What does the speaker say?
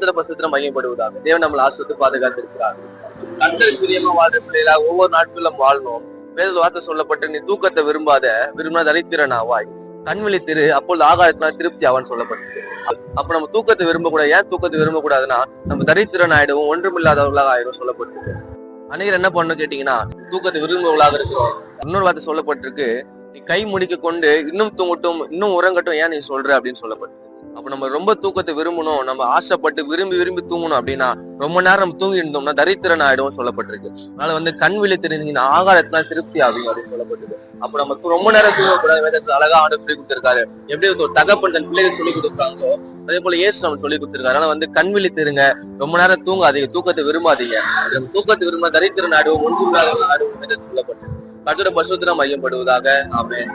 கர்த்தருடைய பரிசுத்தம் மையப்படுவதாக. தேவன் நம்மளை ஆசிரித்து பாதுகாத்து இருக்கிறார். கர்த்தருக்கு பிரியமா வாழ்ற பிள்ளைகளா ஒவ்வொரு நாட்களும் வாழணும். வேத வார்த்தை சொல்லப்பட்டு நீ தூக்கத்தை விரும்பினா தரித்திரனாவாய், கண் விழித்திரு அப்பொழுது ஆகாயத்தினால் திருப்தி ஆவான்னு சொல்லப்பட்டிருக்கு. அப்ப நம்ம தூக்கத்தை விரும்பக்கூடாது. ஏன் தூக்கத்தை விரும்பக்கூடாதுன்னா நம்ம தரித்திரன் ஆயிடுவோம், ஒன்றுமில்லாதவர்களாக ஆயிடும் சொல்லப்பட்டிருக்கு. அநேகர் என்ன பண்ணணும் கேட்டீங்கன்னா தூக்கத்தை விரும்புவர்களாக இருக்கிறோம். இன்னொரு வார்த்தை சொல்லப்பட்டிருக்கு, நீ கை முடிக்க கொண்டு இன்னும் தூங்கட்டும் இன்னும் உறங்கட்டும் ஏன் நீ சொல்ற அப்படின்னு சொல்லப்பட்டிருக்கு. அப்ப நம்ம ரொம்ப தூக்கத்தை விரும்பணும், நம்ம ஆசைப்பட்டு விரும்பி தூங்கணும் அப்படின்னா ரொம்ப நேரம் நம்ம தூங்கி இருந்தோம்னா தரித்திரன் ஆயிடும் சொல்லப்பட்டிருக்கு. அதனால கண் விழித்திருந்தீங்கன்னா ஆகாரத்தினால் திருப்தி ஆகும் அப்படின்னு சொல்லப்பட்டிருக்கு. அப்ப நம்ம ரொம்ப நேரம் தூங்கக்கூடாது. வேதத்துல அழகா ஆண்டு சொல்லி கொடுத்திருக்காரு. எப்படி ஒரு தகப்பன் தன் பிள்ளைகள் சொல்லி கொடுத்துருக்காங்களோ அதே போல இயேசு நம்ம சொல்லி கொடுத்திருக்காரு. அதனால கண் விழித்திருங்க, ரொம்ப நேரம் தூங்காதீங்க, தூக்கத்தை விரும்பாதீங்க. தூக்கத்தை விரும்ப தரித்திரன் ஆடுவோம், ஒன்றுமில்லாத ஆடுவோம் வேதத்தில் சொல்லப்பட்டிருக்கு. கர்த்தருடைய பரிசுத்தம் மையப்படுவதாக. ஆமென்.